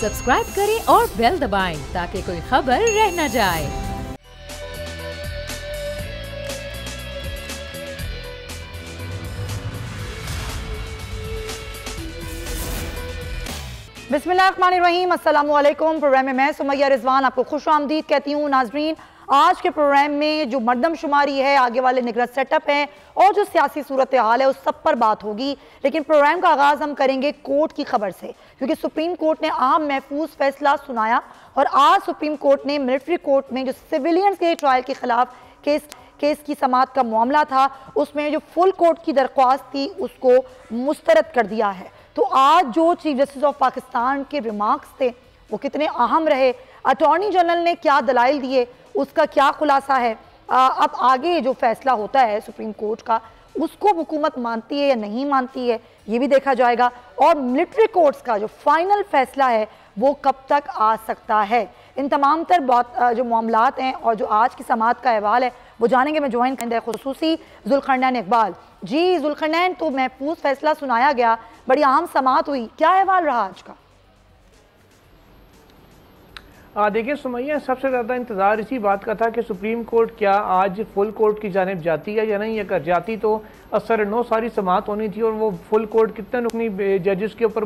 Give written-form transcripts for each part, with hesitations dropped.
Subscribe करें और bell दबाएं ताकि कोई खबर रह न जाए। बिस्मिल्लाहिर्रहमानिर्रहीम, अस्सलामुअलैकुम। प्रोग्राम में मैं सुमैया रिजवान आपको खुश आमदीद कहती हूँ। नाजरीन, आज के प्रोग्राम में जो मरदमशुमारी है, आगे वाले निगरान सेटअप हैं और जो सियासी सूरत हाल है उस सब पर बात होगी। लेकिन प्रोग्राम का आगाज़ हम करेंगे कोर्ट की खबर से, क्योंकि सुप्रीम कोर्ट ने अहम महफूज फैसला सुनाया और आज सुप्रीम कोर्ट ने मिलिट्री कोर्ट में जो सिविलियंस के ट्रायल के खिलाफ केस की समाअत का मामला था, उसमें जो फुल कोर्ट की दरख्वास्त थी उसको मुस्तरद कर दिया है। तो आज जो चीफ जस्टिस ऑफ पाकिस्तान के रिमार्क्स थे वो कितने अहम रहे, अटॉर्नी जनरल ने क्या दलाइल दिए, उसका क्या खुलासा है, अब आगे जो फैसला होता है सुप्रीम कोर्ट का उसको हुकूमत मानती है या नहीं मानती है, ये भी देखा जाएगा। और मिलिट्री कोर्ट्स का जो फाइनल फैसला है वो कब तक आ सकता है, इन तमाम तर जो मामलात हैं और जो आज की समाअत का अहवाल है वो जानेंगे। मैं ज्वाइन करेंगे खुसूसी जुल्करनैन इकबाल जी। जुल्करनैन, तो महफूज फैसला सुनाया गया, बड़ी अहम समाअत हुई, क्या अहवाल रहा आज का? देखिए सुमैया, सबसे ज़्यादा इंतज़ार इसी बात का था कि सुप्रीम कोर्ट क्या आज फुल कोर्ट की जानिब जाती है या नहीं। अगर जाती तो असर नो सारी समाअत होनी थी और वो फुल कोर्ट कितने रुकनी जजेस के ऊपर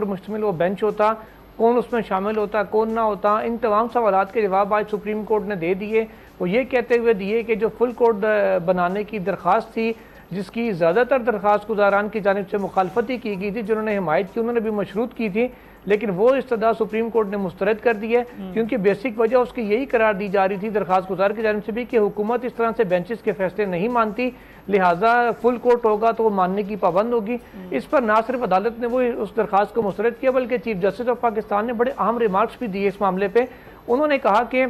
मुश्तमिल वो बेंच होता, कौन उसमें शामिल होता, कौन ना होता, इन तमाम सवालात के जवाब आज सुप्रीम कोर्ट ने दे दिए। वो ये कहते हुए दिए कि जो फुल कोर्ट बनाने की दरख्वास्त थी, जिसकी ज़्यादातर दरख्वास्त गुजारान की जानिब से मुखालफत ही की गई थी, जिन्होंने हिमायत की उन्होंने भी मशरूत की थी, लेकिन वो इस्तदा सुप्रीम कोर्ट ने मुस्तरद कर दी है। क्योंकि बेसिक वजह उसकी यही करार दी जा रही थी दरख्वास्त गुजार की जानिब से भी कि हुकूमत इस तरह से बेंचेस के फैसले नहीं मानती, लिहाजा फुल कोर्ट होगा तो वो मानने की पाबंद होगी। इस पर ना सिर्फ अदालत ने वो उस दरख्वास्त को मुस्तरद किया, बल्कि चीफ जस्टिस ऑफ पाकिस्तान ने बड़े अहम रिमार्क्स भी दिए इस मामले पर। उन्होंने कहा कि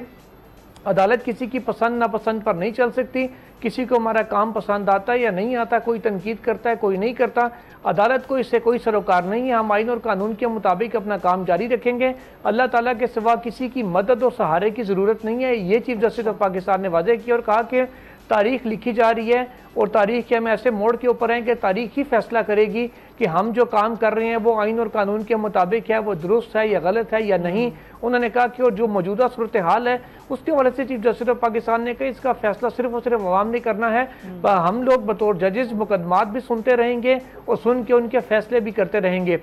अदालत किसी की पसंद नापसंद पर नहीं चल सकती, किसी को हमारा काम पसंद आता है या नहीं आता, कोई तनकीद करता है कोई नहीं करता, अदालत को इससे कोई सरोकार नहीं है। हम आइन और कानून के मुताबिक अपना काम जारी रखेंगे, अल्लाह ताला के सिवा किसी की मदद और सहारे की ज़रूरत नहीं है। ये चीफ जस्टिस ऑफ पाकिस्तान ने वाज़ेह किया और कहा कि तारीख लिखी जा रही है और तारीख के हम ऐसे मोड़ के ऊपर हैं कि तारीख ही फैसला करेगी कि हम जो काम कर रहे हैं वो आइन और कानून के मुताबिक है, वो दुरुस्त है या गलत है या नहीं। उन्होंने कहा कि और जो मौजूदा सूरत हाल है उसके वजह से चीफ जस्टिस ऑफ पाकिस्तान ने कहा इसका फैसला सिर्फ और सिर्फ अवाम ने करना है। हम लोग बतौर जजेस मुकदमात भी सुनते रहेंगे और सुन के उनके फैसले भी करते रहेंगे।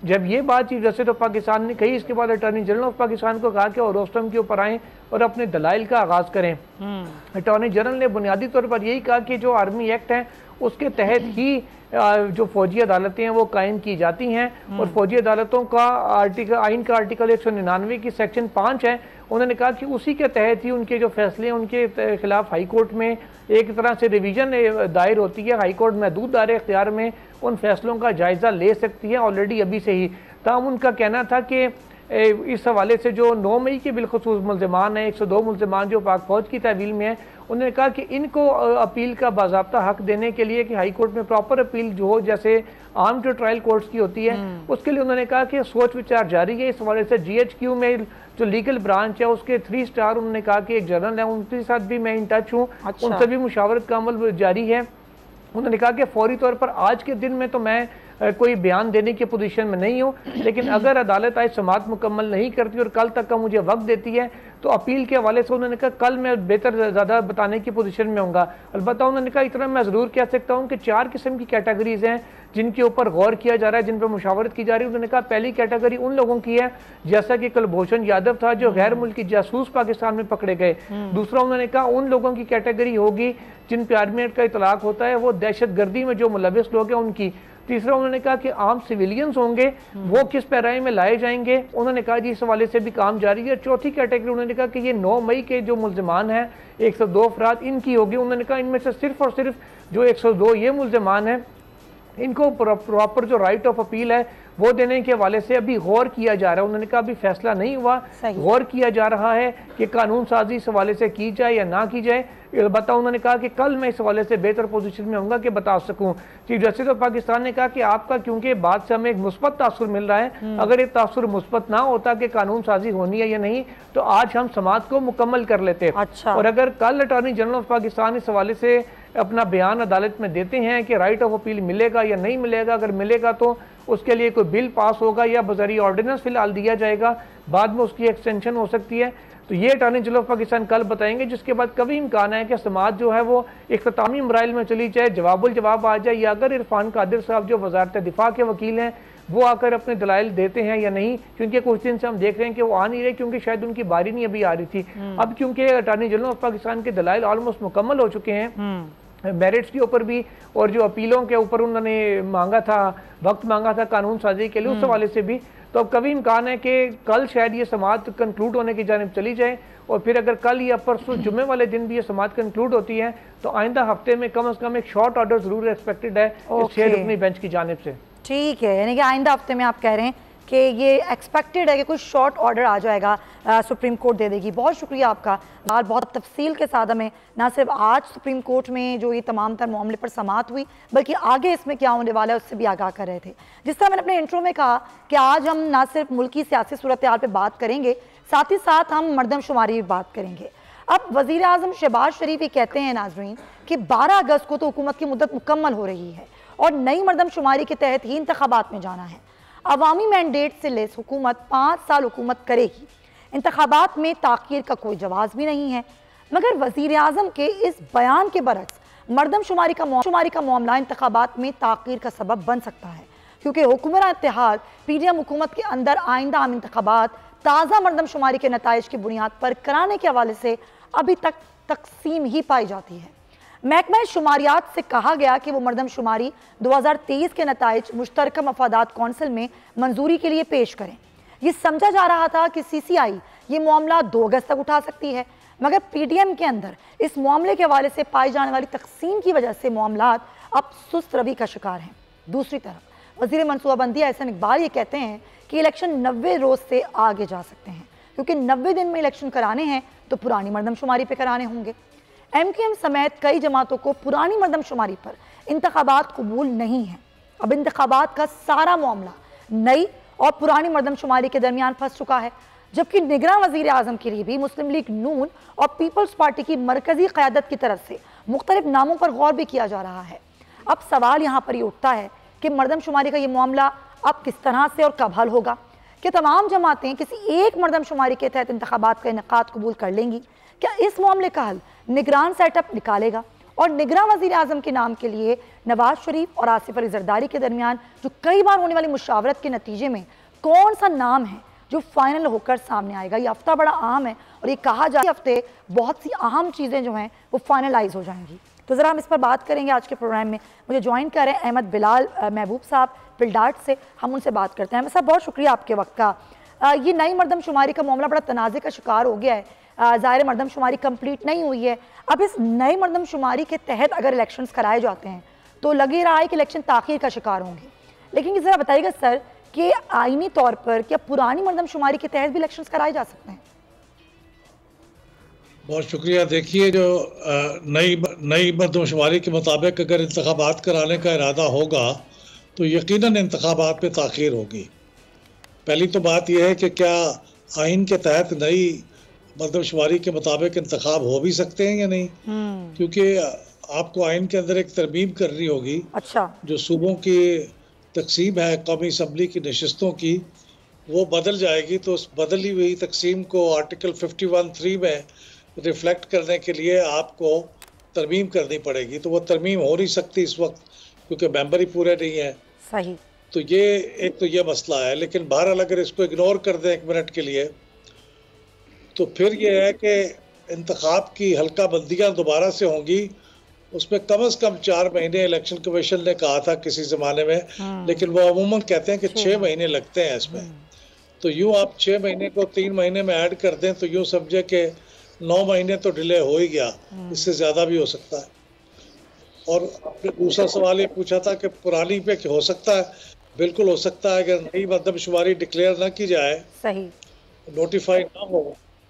जब ये बात चीफ जस्टिस ऑफ पाकिस्तान ने कही, इसके बाद अटॉर्नी जनरल ऑफ पाकिस्तान को कहा कि और रोस्टम के ऊपर आएँ और अपने दलाइल का आगाज़ करें। अटॉर्नी जनरल ने बुनियादी तौर पर यही कहा कि जो आर्मी एक्ट है उसके तहत ही जो फौजी अदालतें हैं वो कायम की जाती हैं और फौजी अदालतों का आइन का आर्टिकल 199 की सेक्शन 5 है। उन्होंने कहा कि उसी के तहत ही उनके जो फैसले हैं उनके खिलाफ हाई कोर्ट में एक तरह से रिवीजन दायर होती है। हाई कोर्ट महदूद दायरे इख्तियार में उन फैसलों का जायज़ा ले सकती है ऑलरेडी अभी से ही। तब उनका कहना था कि इस हवाले से जो 9 मई के बिलखुसूस मुल्ज़िमान हैं, 102 मुल्ज़िमान जो पाक फौज की तहवील में हैं, उन्होंने कहा कि इनको अपील का बाज़ाब्ता हक देने के लिए कि हाई कोर्ट में प्रॉपर अपील जो हो जैसे आर्म्ड ट्रायल कोर्ट्स की होती है, उसके लिए उन्होंने कहा कि सोच विचार जारी है। इस हवाले से GHQ में जो लीगल ब्रांच है उसके 3 स्टार उन्होंने कहा कि एक जनरल है, उनके साथ भी मैं इन टच हूँ। अच्छा। उनसे भी मुशावरत का अमल जारी है। उन्होंने कहा कि फौरी तौर पर आज के दिन में तो मैं कोई बयान देने की पोजीशन में नहीं हूँ, लेकिन अगर अदालत आज समाअत मुकम्मल नहीं करती और कल तक का मुझे वक्त देती है तो अपील के हवाले से उन्होंने कहा कल मैं बेहतर ज़्यादा बताने की पोजीशन में होऊंगा। अलबत्ता उन्होंने कहा इतना मैं ज़रूर कह सकता हूँ कि 4 किस्म की कैटेगरीज हैं जिनके ऊपर गौर किया जा रहा है, जिन पर मुशावरत की जा रही है। उन्होंने कहा पहली कैटेगरी उन लोगों की है जैसा कि कुलभूषण यादव था जो गैर मुल्की जासूस पाकिस्तान में पकड़े गए। दूसरा उन्होंने कहा उन लोगों की कैटेगरी होगी जिन पर आर्मी एक्ट का इतलाक होता है, वो दहशत गर्दी में जो मुलविस लोग हैं उनकी। तीसरा उन्होंने कहा कि आम सिविलियंस होंगे वो किस पैराए में लाए जाएंगे, उन्होंने कहा जी इस हवाले से भी काम जारी है। चौथी कैटेगरी उन्होंने कहा कि ये 9 मई के जो मुल्ज़िमान हैं 102 अफराद इनकी होगी। उन्होंने कहा इनमें से सिर्फ और सिर्फ जो 102 ये मुल्ज़िमान हैं इनको प्रॉपर जो राइट ऑफ अपील है वो देने के हवाले से अभी गौर किया जा रहा है। उन्होंने कहा अभी फैसला नहीं हुआ, गौर किया जा रहा है कि कानून साजी इस हवाले से की जाए या ना की जाए। अलबत्ता उन्होंने कहा कि कल मैं इस हवाले से बेहतर पोजीशन में होऊंगा कि बता सकूं। चीफ जस्टिस ऑफ पाकिस्तान ने कहा कि आपका क्योंकि बात से हमें एक मुस्बत तासुर मिल रहा है, अगर ये तासुर मुस्बत ना होता कि कानून साजी होनी है या नहीं तो आज हम समाअत को मुकम्मल कर लेते। अच्छा। और अगर कल अटॉर्नी जनरल ऑफ पाकिस्तान इस हवाले से अपना बयान अदालत में देते हैं कि राइट ऑफ अपील मिलेगा या नहीं मिलेगा, अगर मिलेगा तो उसके लिए कोई बिल पास होगा या बज़री ऑर्डिनेंस फिलहाल दिया जाएगा, बाद में उसकी एक्सटेंशन हो सकती है। तो ये अटॉर्नी जनरल ऑफ पाकिस्तान कल बताएंगे, जिसके बाद कभी इम्कान है कि समाअत जो है वो इख्तितामी मराइल में चली जाए, जवाबुल जवाब आ जाए, या अगर इरफान कादिर साहब जो वजारत दिफा के वकील हैं वो आकर अपने दलाइल देते हैं या नहीं, क्योंकि कुछ दिन से हम देख रहे हैं कि वो आ नहीं रहे, क्योंकि शायद उनकी बारी नहीं अभी आ रही थी। अब क्योंकि अटॉर्नी जनरल ऑफ पाकिस्तान के दलाइल ऑलमोस्ट मुकम्मल हो चुके हैं मेरिट्स के ऊपर भी, और जो अपीलों के ऊपर उन्होंने मांगा था, वक्त मांगा था कानून साजी के लिए, उस हवाले से भी, तो अब कभी इम्कान है कि कल शायद ये समाअत कंक्लूड होने की जानिब चली जाए, और फिर अगर कल या परसों जुम्मे वाले दिन भी ये समाअत कंक्लूड होती है तो आइंदा हफ्ते में कम से कम एक शॉर्ट ऑर्डर जरूर एक्सपेक्टेड है 6 रुकनी बेंच की जानिब से। ठीक है, यानी कि आइंदा हफ्ते में आप कह रहे हैं कि ये एक्सपेक्टेड है कि कुछ शॉर्ट ऑर्डर आ जाएगा, सुप्रीम कोर्ट दे देगी। बहुत शुक्रिया आपका, और बहुत तफसील के साथ हमें ना सिर्फ आज सुप्रीम कोर्ट में जो ये तमाम तर मामले पर समाअत हुई, बल्कि आगे इसमें क्या होने वाला है उससे भी आगाह कर रहे थे। जिस तरह मैंने अपने इंट्रो में कहा कि आज हम ना सिर्फ मुल्क की सियासी सूरत हाल पर बात करेंगे, साथ ही साथ हम मरदमशुमारी भी बात करेंगे। अब वज़ीर आज़म शहबाज शरीफ ये कहते हैं नाजरीन कि 12 अगस्त को तो हुकूमत की मुद्दत मुकम्मल हो रही है और नई मरदमशुमारी के तहत ही इंतखाबात में जाना है। अवामी मैंडेट से लेस हुकूमत 5 साल हुकूमत करेगी, इंतखाबात में ताख़ीर का कोई जवाज़ भी नहीं है। मगर वज़ीर आज़म के इस बयान के बरक्स मरदमशुमारी का मामला इंतखाबात में ताख़ीर का सबब बन सकता है, क्योंकि हुकूमरान इत्तेहाद PDM हुकूमत के अंदर आइंदा आम इंतखाबात ताज़ा मरदमशुमारी के नताइज की बुनियाद पर कराने के हवाले से अभी तक तकसीम ही पाई जाती है। महकमा शुमारियात से कहा गया कि वो मरदमशुमारी 2023 के नताइज मुश्तरका मफादात कौंसिल में मंजूरी के लिए पेश करें। ये समझा जा रहा था कि CCI ये मामला 2 अगस्त तक उठा सकती है, मगर PDM के अंदर इस मामले के हवाले से पाई जाने वाली तकसीम की वजह से मामलात अब सुस्त रवि का शिकार हैं। दूसरी तरफ वज़ीर मनसूबाबंदी एहसन इकबाल ये कहते हैं कि इलेक्शन 90 रोज़ से आगे जा सकते हैं, क्योंकि 90 दिन में इलेक्शन कराने हैं तो पुरानी मरदमशुमारी पे कराने होंगे। MQM समेत कई जमातों को पुरानी मरदमशुमारी पर इंतखाबात कबूल नहीं है। अब इंतखाबात का सारा मामला नई और पुरानी मरदमशुमारी के दरमियान फंस चुका है, जबकि निगरान वज़ीर आज़म के लिए भी मुस्लिम लीग नून और पीपल्स पार्टी की मरकज़ी क़यादत की तरफ से मुख्तलिफ नामों पर गौर भी किया जा रहा है। अब सवाल यहाँ पर ये उठता है कि मरदमशुमारी का ये मामला अब किस तरह से और कब हल होगा। कि तमाम जमातें किसी एक मरदमशुमारी के तहत इंतखाबात का इनेकाद कबूल कर लेंगी? क्या इस मामले का हल निगरान सेटअप निकालेगा? और निगरान वज़ीर आज़म के नाम के लिए नवाज शरीफ और आसिफ अली जरदारी के दरमियान जो कई बार होने वाली मुशावरत के नतीजे में कौन सा नाम है जो फाइनल होकर सामने आएगा? ये हफ्ता बड़ा अहम है और ये कहा जाए हफ्ते बहुत सी अहम चीज़ें जो हैं वो फाइनलाइज हो जाएंगी। तो ज़रा हम इस पर बात करेंगे आज के प्रोग्राम में। मुझे ज्वाइन कर रहे हैं अहमद बिलाल महबूब साहब पिलडाट से, हम उनसे बात करते हैं। अहमद साहब बहुत शुक्रिया आपके वक्त का। ये नई मरदमशुमारी का मामला बड़ा तनाज़े का शिकार हो गया है। ज़ाहिर मरदमशुमारी कंप्लीट नहीं हुई है। अब इस नई मरदमशुमारी के तहत अगर इलेक्शंस कराए जाते हैं तो लग ही रहा है कि इलेक्शन ताख़ीर का शिकार होंगे। लेकिन ज़रा बताइएगा सर कि आईनी तौर पर क्या पुरानी मरदमशुमारी के तहत भी इलेक्शंस कराए जा सकते हैं? बहुत शुक्रिया। देखिए, जो नई मरदमशुमारी के मुताबिक अगर इंतखाबात कराने का इरादा होगा तो यकीनन इंतखाबात में ताख़ीर होगी। पहली तो बात यह है कि क्या आइन के तहत नई मरदमशुमारी के मुताबिक इंतखाब हो भी सकते हैं या नहीं, क्योंकि आपको आइन के अंदर एक तरमीम करनी होगी। अच्छा। जो सूबों की तकसीम है कौमी असम्बली की नशस्तों की, वो बदल जाएगी, तो उस बदली हुई तकसीम को आर्टिकल 51(3) में रिफ्लेक्ट करने के लिए आपको तरमीम करनी पड़ेगी। तो वो तरमीम हो नहीं सकती इस वक्त, क्योंकि मेंबर ही पूरे नहीं है। सही। तो ये एक तो ये मसला है। लेकिन बहरहाल अगर इसको इग्नोर कर दें 1 मिनट के लिए, तो फिर ये है कि इंतखाब की हल्का बंदियाँ दोबारा से होंगी। उसमें कम से कम 4 महीने इलेक्शन कमीशन ने कहा था किसी ज़माने में, लेकिन वो अमूमन कहते हैं कि 6 महीने लगते हैं इसमें। तो यूँ आप 6 महीने को 3 महीने में ऐड कर दें तो यूँ समझे कि 9 महीने तो डिले हो ही गया, इससे ज़्यादा भी हो सकता है। और आपने दूसरा सवाल ये पूछा था कि पुरानी पे हो सकता है, बिल्कुल हो सकता है। अगर नई मरदमशुमारी डिक्लेयर ना की जाए, सही, नोटिफाई ना हो,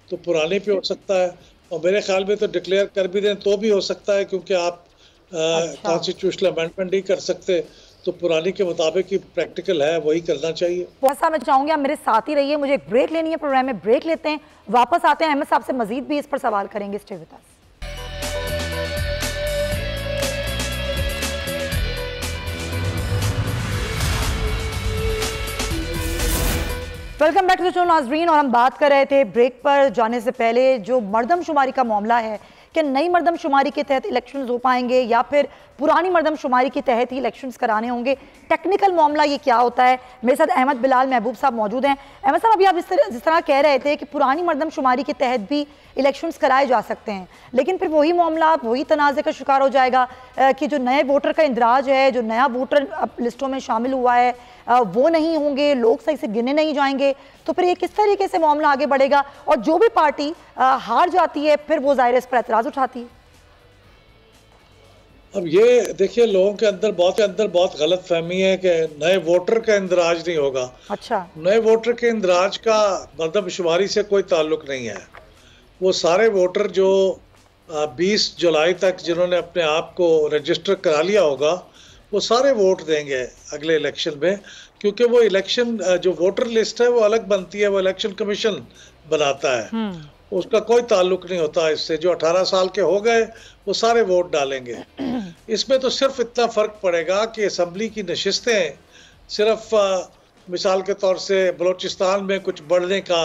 तो पुराने पे हो सकता है। और मेरे ख्याल में तो डिक्लेयर कर भी दें तो भी हो सकता है, क्योंकि आप कॉन्स्टिट्यूशनल अमेंडमेंट नहीं कर सकते, तो पुरानी के मुताबिक ही प्रैक्टिकल है वही करना चाहिए। बहुत सा मैं चाहूँगी आप मेरे साथ ही रहिए, मुझे एक ब्रेक लेनी है, प्रोग्राम में ब्रेक लेते हैं, वापस आते हैं, अहमद साहब से मजीद भी इस पर सवाल करेंगे। Stay with us. Welcome back to the show नाज़रीन। और हम बात कर रहे थे ब्रेक पर जाने से पहले जो मर्दमशुमारी का मामला है कि नई मर्दमशुमारी के तहत इलेक्शंस हो पाएंगे या फिर पुरानी मर्दमशुमारी के तहत ही इलेक्शंस कराने होंगे, टेक्निकल मामला ये क्या होता है। मेरे साथ अहमद बिलाल महबूब साहब मौजूद हैं। अहमद साहब, अभी आप जिस तरह कह रहे थे कि पुरानी मर्दमशुमारी के तहत भी इलेक्शंस कराए जा सकते हैं, लेकिन फिर वही मामला वही तनाज़े का शिकार हो जाएगा कि जो नए वोटर का इंदराज है, जो नया वोटर लिस्टों में शामिल हुआ है वो नहीं होंगे, लोग सही से गिने नहीं जाएंगे, तो फिर ये किस तरीके से मामला आगे बढ़ेगा। और जो भी पार्टी हार जाती है फिर वो ज़ाहिर इस पर एतराज़ उठाती है। अब ये देखिए, लोगों के अंदर बहुत गलत फहमी है कि नए वोटर का इंदराज नहीं होगा। अच्छा, नए वोटर के इंदराज का मर्दमशुमारी से कोई ताल्लुक नहीं है। वो सारे वोटर जो 20 जुलाई तक जिन्होंने अपने आप को रजिस्टर करा लिया होगा, वो सारे वोट देंगे अगले इलेक्शन में, क्योंकि वो इलेक्शन जो वोटर लिस्ट है वो अलग बनती है, वो इलेक्शन कमीशन बनाता है, उसका कोई ताल्लुक नहीं होता इससे। जो 18 साल के हो गए वो सारे वोट डालेंगे। इसमें तो सिर्फ इतना फ़र्क पड़ेगा कि असम्बली की नशिस्तें सिर्फ मिसाल के तौर से बलूचिस्तान में कुछ बढ़ने का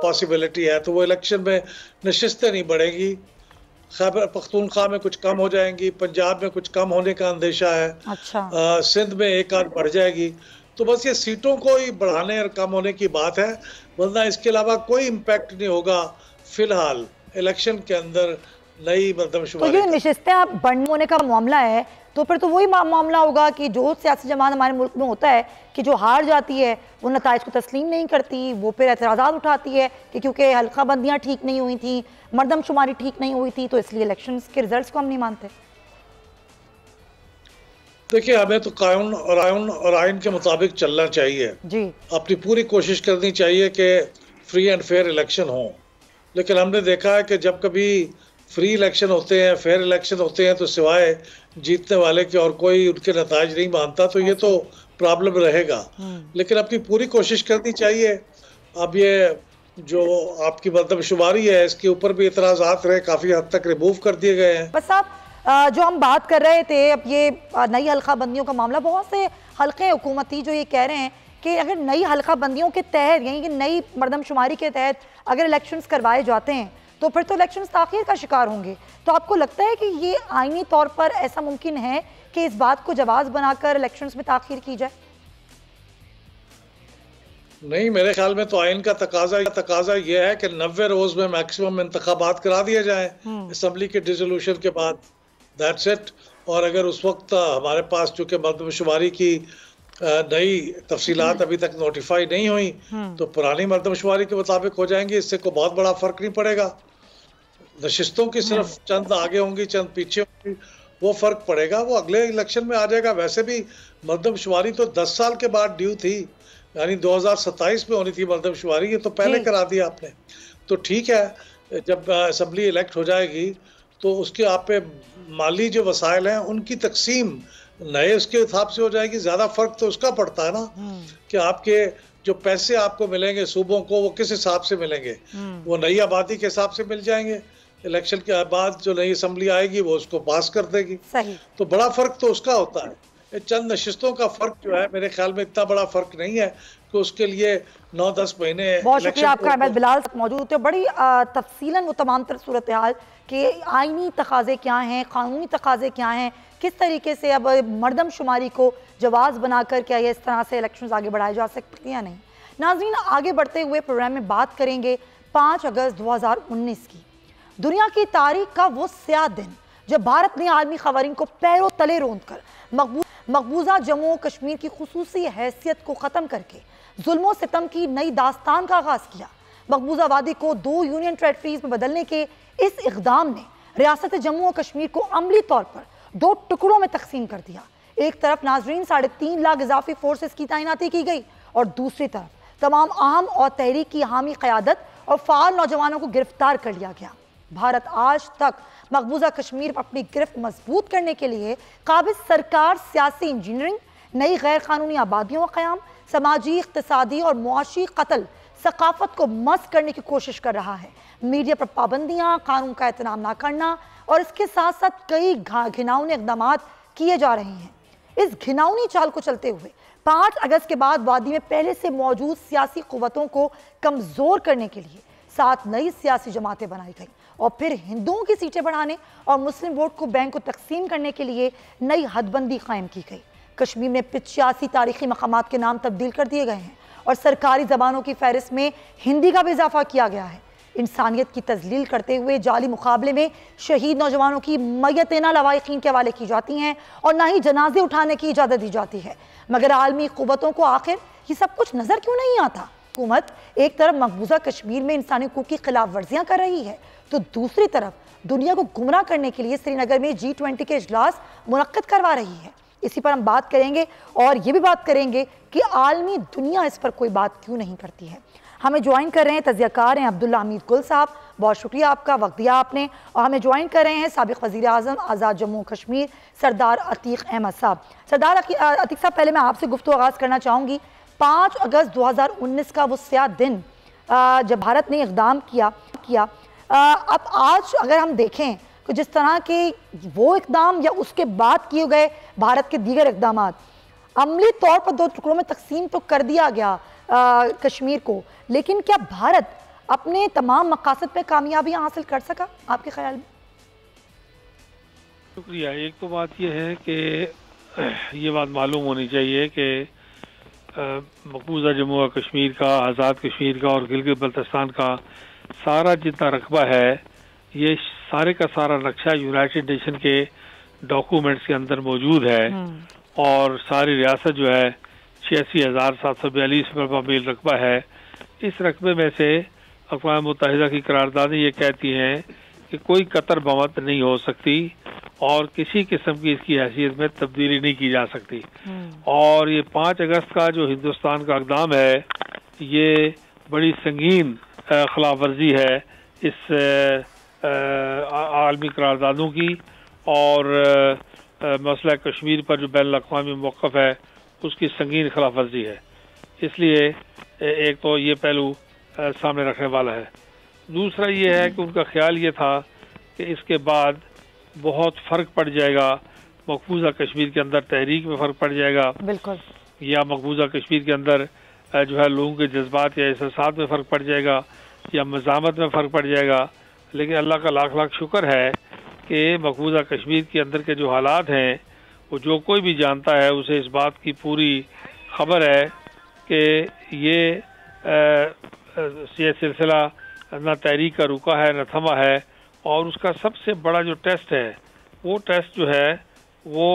पॉसिबिलिटी है, तो वो इलेक्शन में नशिस्तें नहीं बढ़ेंगी। खैबर पख्तूनख्वा में कुछ कम हो जाएंगी, पंजाब में कुछ कम होने का अंदेशा है। अच्छा, सिंध में एक आध बढ़ जाएगी। तो बस ये सीटों को ही बढ़ाने और कम होने की बात है, वरना इसके अलावा कोई इम्पैक्ट नहीं होगा फिलहाल इलेक्शन के अंदर नई मर्दमशुमारी। तो ये नशिस्तें बढ़ने होने का मामला है, तो फिर तो वही मामला होगा कि जो सियासी जमात हमारे मुल्क में होता है कि जो हार जाती है वो नताइज को तस्लीम नहीं करती, वो फिर एतराज़ात उठाती है कि क्योंकि हल्का बंदियाँ ठीक नहीं हुई थी, मर्दमशुमारी ठीक नहीं हुई थी, तो इसलिए इलेक्शंस के रिजल्ट्स को हम नहीं मानते। देखिए, हमें तो कानून और आइन के मुताबिक चलना चाहिए जी। अपनी पूरी कोशिश करनी चाहिए कि फ्री एंड फेयर इलेक्शन हो। लेकिन हमने देखा है कि जब कभी फ्री इलेक्शन होते हैं, फेयर इलेक्शन होते हैं, तो सिवाय जीतने वाले के और कोई उनके नताज नहीं मानता, तो ये तो प्रॉब्लम रहेगा। लेकिन अपनी पूरी कोशिश करनी चाहिए। अब ये जो आपकी मर्दमशुमारी है इसके ऊपर भी इतराज़ात रहे, काफ़ी हद तक रिमूव कर दिए गए हैं। बस आप जो हम बात कर रहे थे, अब ये नई हल्का बंदियों का मामला, बहुत से हल्के हुकूमती जो ये कह रहे हैं कि अगर नई हल्का बंदियों के तहत यानी कि नई मर्दमशुमारी के तहत अगर इलेक्शंस करवाए जाते हैं तो फिर तो इलेक्शंस ताख़ीर का शिकार होंगे। तो आपको लगता है कि ये आईनी तौर पर ऐसा मुमकिन है कि इस बात को जवाज़ बनाकर इलेक्शंस में ताख़ीर की जाए? नहीं, मेरे ख्याल में तो आइन का तकाजा ये है कि 90 रोज में मैक्सिमम इंतखाबात करा दिए जाएं असम्बली के डिसोल्यूशन के बाद, दैट्स इट। और अगर उस वक्त हमारे पास चूंकि मर्दमशुमारी की नई तफसीलात अभी तक नोटिफाई नहीं हुई, तो पुरानी मर्दमशुमारी के मुताबिक हो जाएंगी। इससे कोई बहुत बड़ा फर्क नहीं पड़ेगा। नशिस्तों की सिर्फ चंद आगे होंगी, चंद पीछे होंगी, वो फर्क पड़ेगा, वो अगले इलेक्शन में आ जाएगा। वैसे भी मर्दमशुमारी तो 10 साल के बाद ड्यू थी, यानी 2027 में होनी थी मर्दमशुमारी, ये तो पहले करा दिया आपने। तो ठीक है, जब असम्बली इलेक्ट हो जाएगी तो उसके आप पे माली जो वसाइल हैं उनकी तकसीम नए उसके हिसाब से हो जाएगी। ज़्यादा फ़र्क तो उसका पड़ता है ना कि आपके जो पैसे आपको मिलेंगे सूबों को, वो किस हिसाब से मिलेंगे। वो नई आबादी के हिसाब से मिल जाएंगे। इलेक्शन के बाद जो नई असम्बली आएगी वो उसको पास कर देगी। सही। तो बड़ा फ़र्क तो उसका होता है। चंद नशिस्तों का फ़र्क जो है मेरे ख्याल में इतना बड़ा फ़र्क नहीं है कि उसके लिए 9-10 महीने। बहुत शुक्रिया आपका अहमद बिलाल मौजूद थे। बड़ी तफसीलन वो तमाम तर सूरत हाल कि आइनी तकाज़े क्या हैं, क़ानूनी तकाज़े क्या हैं, किस तरीके से अब मर्दमशुमारी को जवाज़ बनाकर क्या ये इस तरह से इलेक्शंस आगे बढ़ाए जा सकते हैं या नहीं। नाज़रीन, आगे बढ़ते हुए प्रोग्राम में बात करेंगे 5 अगस्त 2019 की, दुनिया की तारीख का वो स्याह दिन जब भारत ने आलमी ख़वारीन को पैरों तले रोंद कर मकबूजा जम्मू और कश्मीर की खुसूसी हैसियत को ख़त्म करके जुल्म और सितम की नई दास्तान का आगाज़ किया। मकबूजा वादी को 2 यूनियन टेरेटरीज में बदलने के इस इक़दाम ने रियासत जम्मू और कश्मीर को अमली तौर पर 2 टुकड़ों में तकसीम कर दिया। एक तरफ नाजरीन 3.5 लाख इजाफी फोर्सेस की तैनाती की गई और दूसरी तरफ तमाम अहम और तहरीक की हामी क़यादत और फ़ाल नौजवानों को गिरफ्तार कर लिया गया। भारत आज तक मकबूजा कश्मीर पर अपनी गिरफ्त मजबूत करने के लिए काबिज सरकार सियासी इंजीनियरिंग, नई गैर कानूनी आबादियों का क़याम, समाजी, इक़्तिसादी और मुआशी कत्ल सकाफत को मस्क करने की कोशिश कर रहा है। मीडिया पर पाबंदियाँ, कानून का एहतराम ना करना और इसके साथ साथ कई घिनौने इक़दाम किए जा रहे हैं। इस घिनौनी चाल को चलते हुए 5 अगस्त के बाद वादी में पहले से मौजूद सियासी कुव्वतों को कमजोर करने के लिए 7 नई सियासी जमातें बनाई गई और फिर हिंदुओं की सीटें बढ़ाने और मुस्लिम वोट को बैंक को तकसीम करने के लिए नई हदबंदी कायम की गई। कश्मीर में 85 तारीखी मकामात के नाम तब्दील कर दिए गए हैं और सरकारी जबानों की फहरिस्त में हिंदी का भी इजाफा किया गया है। इंसानियत की तजलील करते हुए जाली मुकाबले में शहीद नौजवानों की मैयतें ना लवाहिकीन के हवाले की जाती हैं और ना ही जनाजे उठाने की इजाज़त दी जाती है। मगर आलमी क़ुव्वतों को आखिर ये सब कुछ नज़र क्यों नहीं आता? हुकूमत एक तरफ मकबूजा कश्मीर में इंसानी हकूक़ की खिलाफ वर्जियाँ कर रही है तो दूसरी तरफ दुनिया को गुमराह करने के लिए श्रीनगर में G20 के इजलास मुनक्किद करवा रही है। इसी पर हम बात करेंगे और ये भी बात करेंगे कि आलमी दुनिया इस पर कोई बात क्यों नहीं करती है। हमें ज्वाइन कर रहे हैं तजियाकार हैं अब्दुल्ला हमीद गुल साहब, बहुत शुक्रिया आपका, वक्त दिया आपने। और हमें ज्वाइन कर रहे हैं साबिक़ वज़ीर आज़म आज़ाद जम्मू कश्मीर सरदार अतीक अहमद साहब। सरदार अतीक साहब, पहले मैं आपसे गुफ्तगू आगाज़ करना चाहूँगी। 5 अगस्त 2019 का वो स्याह दिन जब भारत ने इक़दाम किया अब आज अगर हम देखें तो जिस तरह के वो इक़दाम या उसके बाद किए गए भारत के दीगर इक़दाम अमली तौर पर 2 टुकड़ों में तकसीम तो कर दिया गया कश्मीर को, लेकिन क्या भारत अपने तमाम मकासद पे कामयाबियां हासिल कर सका आपके ख्याल में? शुक्रिया। एक तो बात यह है कि ये बात मालूम होनी चाहिए कि मकबूजा जम्मू और कश्मीर का, आज़ाद कश्मीर का और गिलगित बल्तिस्तान का सारा जितना रकबा है, ये सारे का सारा नक्शा यूनाइटेड नेशन के डॉक्यूमेंट्स के अंदर मौजूद है और सारी रियासत जो है 86,742 मरबा मील रकबा है। इस रकबे में से अक़वाम मुत्तहिदा की करारदादें ये कहती हैं कि कोई कतर बमत नहीं हो सकती और किसी किस्म की इसकी हैसियत में तब्दीली नहीं की जा सकती। और ये 5 अगस्त का जो हिंदुस्तान का इक़दाम है, ये बड़ी संगीन खिलाफ वर्जी है इस आलमी करारदादों की और मसला कश्मीर पर जो बैनुल अक़वामी मौक़िफ़ है उसकी संगीन खिलाफ वर्जी है। इसलिए एक तो ये पहलू सामने रखने वाला है। दूसरा ये है कि उनका ख्याल ये था कि इसके बाद बहुत फ़र्क पड़ जाएगा मकबूजा कश्मीर के अंदर, तहरीक में फ़र्क पड़ जाएगा, बिल्कुल, या मकबूजा कश्मीर के अंदर जो है लोगों के जज्बात या एहसासात में फ़र्क पड़ जाएगा या मज़ामत में फ़र्क पड़ जाएगा। लेकिन अल्लाह का लाख लाख शुक्र है कि मकबूजा कश्मीर के अंदर के जो हालात हैं वो जो कोई भी जानता है उसे इस बात की पूरी खबर है कि ये सिलसिला न तहरीक का रुका है न थमा है। और उसका सबसे बड़ा जो टेस्ट है वो टेस्ट जो है वो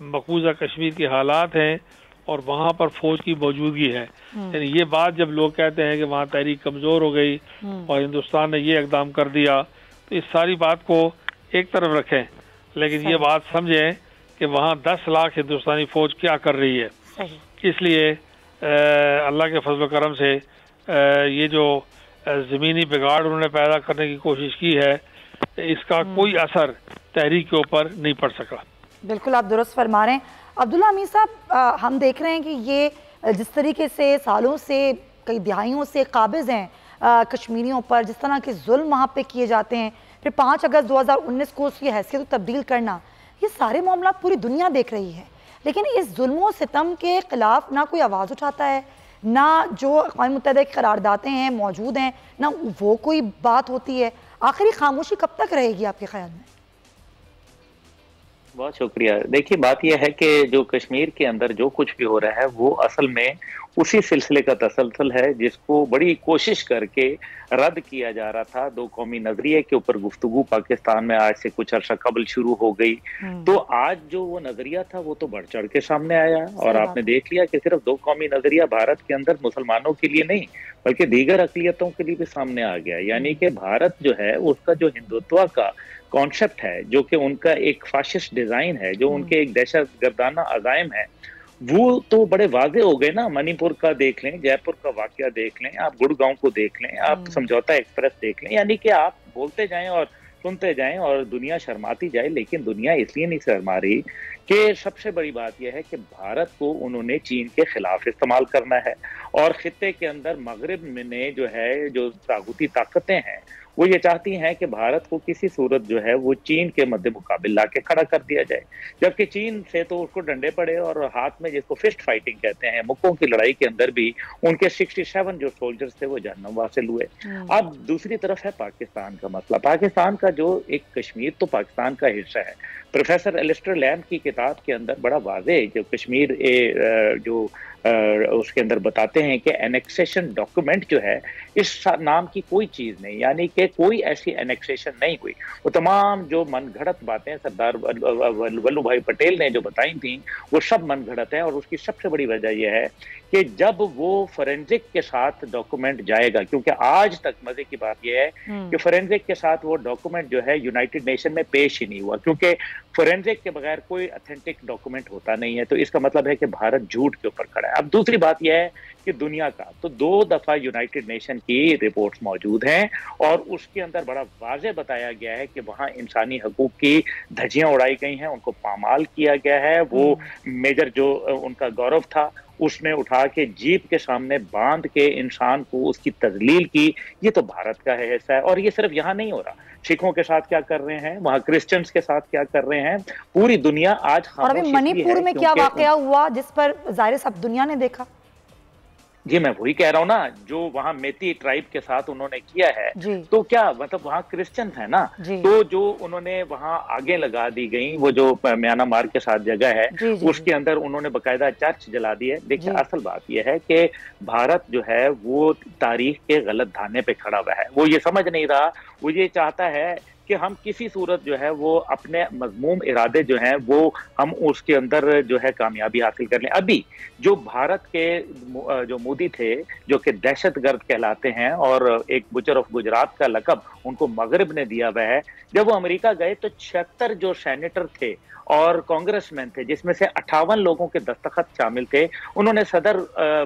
मकबूजा कश्मीर के हालात हैं और वहाँ पर फौज की मौजूदगी है। यानी ये बात जब लोग कहते हैं कि वहाँ तहरीक कमज़ोर हो गई और हिंदुस्तान ने ये इक़दाम कर दिया, तो इस सारी बात को एक तरफ रखें, लेकिन ये बात समझें कि वहाँ 10 लाख हिंदुस्तानी फ़ौज क्या कर रही है। इसलिए अल्लाह के फजल करम से ये जो ज़मीनी बिगाड़ उन्होंने पैदा करने की कोशिश की है, इसका कोई असर तहरीक के ऊपर नहीं पड़ सका। बिल्कुल, आप दुरुस्त फरमा रहे हैं। अब्दुल्ला हमीद साहब, हम देख रहे हैं कि ये जिस तरीके से सालों से, कई दिहाइयों से काबिज़ हैं कश्मीरियों पर, जिस तरह के जुल्म वहाँ पे किए जाते हैं, फिर 5 अगस्त 2019 को उसकी हैसियत तब्दील करना, ये सारे मामला पूरी दुनिया देख रही है। लेकिन इस जुल्म सितम के ख़िलाफ़ ना कोई आवाज़ उठाता है, ना जो अक़वाम मुत्तहिदा की करारदादें हैं मौजूद हैं, ना वो कोई बात होती है। आखिरी खामोशी कब तक रहेगी आपके ख्याल में? बहुत शुक्रिया। देखिए, बात यह है कि जो कश्मीर के अंदर जो कुछ भी हो रहा है वो असल में उसी सिलसिले का तसलसल है जिसको बड़ी कोशिश करके रद्द किया जा रहा था। 2 कौमी नजरिए के ऊपर गुफ्तगू पाकिस्तान में आज से कुछ अर्सा कबल शुरू हो गई, तो आज जो वो नजरिया था वो तो बढ़ चढ़ के सामने आया और आपने देख लिया कि सिर्फ 2 कौमी नजरिया भारत के अंदर मुसलमानों के लिए नहीं बल्कि दीगर अक़लियतों के लिए भी सामने आ गया। यानी कि भारत जो है उसका जो हिंदुत्व का कॉन्सेप्ट है, जो कि उनका एक फाशिस्ट डिजाइन है, जो उनके एक दहशत गर्दाना अज़ाइम है, वो तो बड़े वाजे हो गए ना। मणिपुर का देख लें, जयपुर का वाकया देख लें, आप गुड़गांव को देख लें, आप समझौता एक्सप्रेस देख लें। यानी कि आप बोलते जाएं और सुनते जाएं और दुनिया शर्माती जाए, लेकिन दुनिया इसलिए नहीं शर्मा रही कि सबसे बड़ी बात यह है कि भारत को उन्होंने चीन के खिलाफ इस्तेमाल करना है, और खित्ते के अंदर मगरिब में जो है जो ताकूती ताकतें हैं वो ये चाहती हैं कि भारत को किसी सूरत जो है वो चीन के मद्दे मुकाबिल ला के खड़ा कर दिया जाए, जबकि चीन से तो उसको डंडे पड़े और हाथ में, जिसको फिस्ट फाइटिंग कहते हैं, मुक्कों की लड़ाई के अंदर भी उनके 67 जो सोल्जर्स थे वो जहन्नम वासिल हुए। अब दूसरी तरफ है पाकिस्तान का मसला। पाकिस्तान का जो एक कश्मीर तो पाकिस्तान का हिस्सा है। प्रोफेसर एलिस्टर लैम्ब की किताब के अंदर बड़ा वाज़े जो कश्मीर जो उसके अंदर बताते हैं कि एनेक्सेशन डॉक्यूमेंट जो है इस नाम की कोई चीज नहीं, यानी कि कोई ऐसी एनेक्सेशन नहीं हुई। वो तमाम जो मनगढ़ंत बातें सरदार वल्लभ भाई पटेल ने जो बताई थी वो सब मनगढ़ंत है, और उसकी सबसे बड़ी वजह यह है कि जब वो फोरेंसिक के साथ डॉक्यूमेंट जाएगा, क्योंकि आज तक मजे की बात यह है कि फोरेंसिक के साथ वो डॉक्यूमेंट जो है यूनाइटेड नेशन में पेश ही नहीं हुआ, क्योंकि फोरेंसिक के बगैर कोई ऑथेंटिक डॉक्यूमेंट होता नहीं है। तो इसका मतलब है कि भारत झूठ के ऊपर खड़ा है। अब दूसरी बात यह है कि दुनिया का तो 2 दफा यूनाइटेड नेशन की रिपोर्ट्स मौजूद हैं, और उसके अंदर बड़ा वाज़े बताया गया है कि वहां इंसानी हकूक की धज्जियां उड़ाई गई हैं, उनको पामाल किया गया है। वो मेजर जो उनका गौरव था उसने उठा के जीप के सामने बांध के इंसान को उसकी तजलील की। ये तो भारत का है हिस्सा है, और ये सिर्फ यहाँ नहीं हो रहा। सिखों के साथ क्या कर रहे हैं, वहां क्रिश्चियंस के साथ क्या कर रहे हैं, पूरी दुनिया आज और अभी मणिपुर में क्या वाकया हुआ जिस पर जाहिर सब दुनिया ने देखा। जी मैं वही कह रहा हूँ ना, जो वहां मेती ट्राइब के साथ उन्होंने किया है, तो क्या मतलब वहां क्रिश्चियन है ना, तो जो उन्होंने वहां आगे लगा दी गई वो जो म्यांमार के साथ जगह है उसके अंदर उन्होंने बकायदा चर्च जला दी है। देखिए असल बात यह है कि भारत जो है वो तारीख के गलत धाने पे खड़ा हुआ है। वो ये समझ नहीं रहा, वो ये चाहता है कि हम किसी सूरत जो है वो अपने मज़मूम इरादे जो हैं वो हम उसके अंदर जो है कामयाबी हासिल कर लें। अभी जो भारत के जो मोदी थे जो कि दहशतगर्द कहलाते हैं और एक बुचर ऑफ गुजरात का लकब उनको मगरिब ने दिया हुआ है, जब वो अमेरिका गए तो 76 जो सेनेटर थे और कांग्रेसमैन थे जिसमें से 58 लोगों के दस्तखत शामिल थे, उन्होंने सदर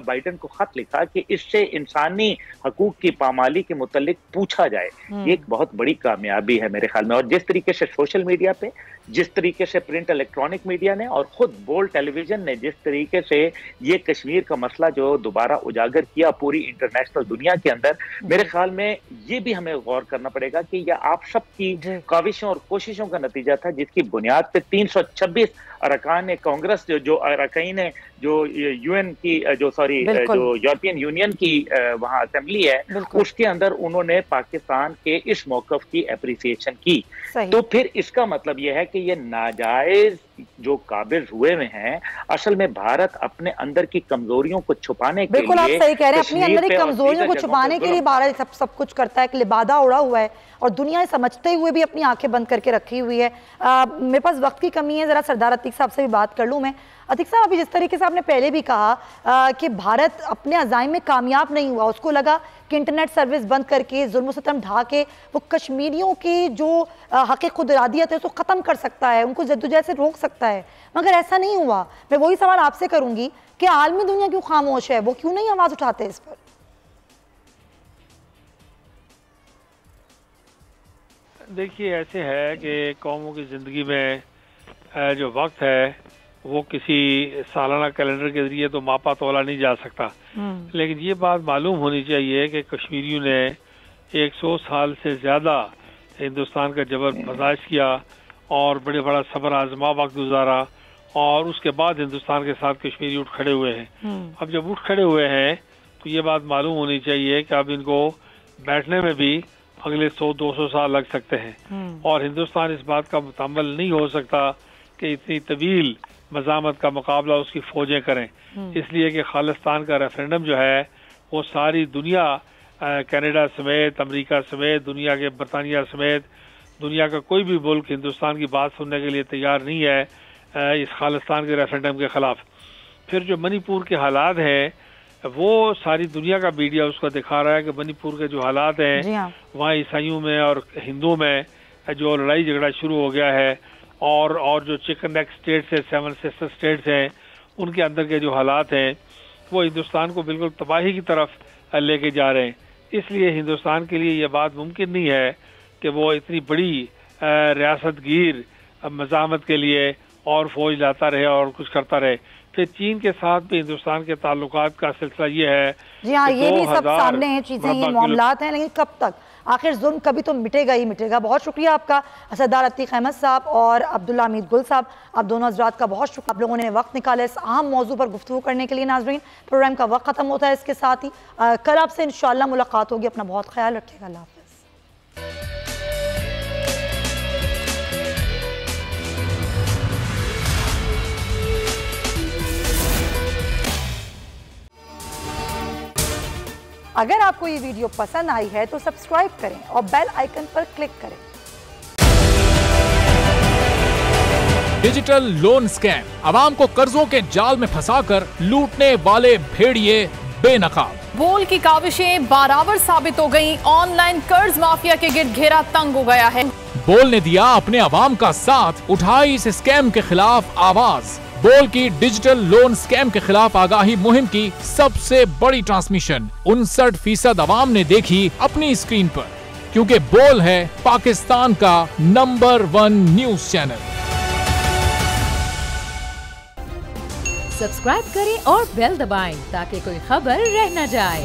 बाइडेन को खत लिखा कि इससे इंसानी हकूक की पामाली के मुतल्लिक पूछा जाए। ये एक बहुत बड़ी कामयाबी है मेरे ख्याल में। और जिस तरीके से सोशल मीडिया पे, जिस तरीके से प्रिंट इलेक्ट्रॉनिक मीडिया ने और खुद बोल्ड टेलीविजन ने जिस तरीके से ये कश्मीर का मसला जो दोबारा उजागर किया पूरी इंटरनेशनल दुनिया के अंदर, मेरे ख्याल में ये भी हमें गौर करना पड़ेगा कि यह आप सबकी काविशों और कोशिशों का नतीजा था, जिसकी बुनियाद पे 326 अरकान कांग्रेस जो अरकान है जो यूएन की जो यूरोपियन यूनियन की वहां असेंबली है उसके अंदर उन्होंने पाकिस्तान के इस मौकफ की एप्रिसिएशन की। तो फिर इसका मतलब यह है कि ये नाजायज जो काबिज हुए में हैं, असल में भारत अपने अंदर की कमजोरियों को छुपाने के लिए, बिल्कुल आप सही कह रहे हैं, अपनी अंदर की कमजोरियों को छुपाने के लिए भारत सब कुछ करता है, एक लिबादा उड़ा हुआ है और दुनिया समझते हुए भी अपनी आंखें बंद करके रखी हुई है। मेरे पास वक्त की कमी है, जरा सरदार अतीक साहब से भी बात कर लूं मैं। अतीक साहब, अभी जिस तरीके से आपने पहले भी कहा कि भारत अपने अज़ाइम में कामयाब नहीं हुआ, उसको लगा कि इंटरनेट सर्विस बंद करके जुल्म सितम ढा के वो कश्मीरियों की जो हक़ खुद इरादियत है उसको ख़त्म कर सकता है, उनको जद्दोजहद से रोक सकता है, मगर ऐसा नहीं हुआ। मैं वही सवाल आपसे करूंगी कि आलमी दुनिया क्यों खामोश है, वो क्यों नहीं आवाज़ उठाते इस पर? देखिए ऐसे है कि कौमों की ज़िंदगी में जो वक्त है वो किसी सालाना कैलेंडर के जरिए तो मापा तोला नहीं जा सकता, लेकिन ये बात मालूम होनी चाहिए कि कश्मीरियों ने 100 साल से ज़्यादा हिंदुस्तान का जबर बर्दाश्त किया और बड़े बड़ा सब्र आजमा वक्त गुजारा और उसके बाद हिंदुस्तान के साथ कश्मीरी उठ खड़े हुए हैं। अब जब उठ खड़े हुए हैं तो ये बात मालूम होनी चाहिए कि अब इनको बैठने में भी अगले 100-200 साल लग सकते हैं और हिंदुस्तान इस बात का मुतम्मल नहीं हो सकता कि इतनी तवील मज़ामत का मुकाबला उसकी फौजें करें, इसलिए कि खालिस्तान का रेफरेंडम जो है वो सारी दुनिया कनाडा समेत, अमेरिका समेत, दुनिया के बरतानिया समेत दुनिया का कोई भी मुल्क हिंदुस्तान की बात सुनने के लिए तैयार नहीं है इस खालिस्तान के रेफरेंडम के खिलाफ। फिर जो मणिपुर के हालात हैं वो सारी दुनिया का मीडिया उसको दिखा रहा है कि मणिपुर के जो हालात हैं वहाँ ईसाइयों में और हिंदुओं में जो लड़ाई झगड़ा शुरू हो गया है और जो चिकन नेक स्टेट्स है, 7 सिस्टर स्टेट्स हैं, उनके अंदर के जो हालात हैं वो हिंदुस्तान को बिल्कुल तबाही की तरफ लेके जा रहे हैं। इसलिए हिंदुस्तान के लिए ये बात मुमकिन नहीं है कि वो इतनी बड़ी रियासत गिर मज़ामत के लिए और फौज लाता रहे और कुछ करता रहे। फिर चीन के साथ भी हिंदुस्तान के ताल्लुकात का सिलसिला ये है। जी हाँ, ये भी सब सामने है चीजें, ये मामलात हैं, लेकिन कब तक आखिर जुल्म कभी तो मिटेगा ही मिटेगा। बहुत शुक्रिया आपका असरदार अतीक अहमद साहब और अब्दुल्ला हमीद गुल साहब, आप दोनों हजरात का बहुत शुक्रिया, आप लोगों ने वक्त निकाला इस अहम मौजू पर गुफ्तगू करने के लिए। नाजरीन, प्रोग्राम का वक्त खत्म होता है, इसके साथ ही कल आपसे इंशाअल्लाह मुलाकात होगी। अपना बहुत ख्याल रखिएगा। अल्लाह हाफ़िज़। अगर आपको ये वीडियो पसंद आई है तो सब्सक्राइब करें और बेल आइकन पर क्लिक करें। डिजिटल लोन स्कैम, आवाम को कर्जों के जाल में फंसाकर लूटने वाले भेड़िए बेनकाब। बोल की काविशें बराबर साबित हो गईं। ऑनलाइन कर्ज माफिया के गिर्द घेरा तंग हो गया है। बोल ने दिया अपने आवाम का साथ, उठाई इस स्कैम के खिलाफ आवाज। बोल की डिजिटल लोन स्कैम के खिलाफ आगाही मुहिम की सबसे बड़ी ट्रांसमिशन 59% आवाम ने देखी अपनी स्क्रीन पर, क्योंकि बोल है पाकिस्तान का नंबर 1 न्यूज चैनल। सब्सक्राइब करें और बेल दबाएं ताकि कोई खबर रह न जाए।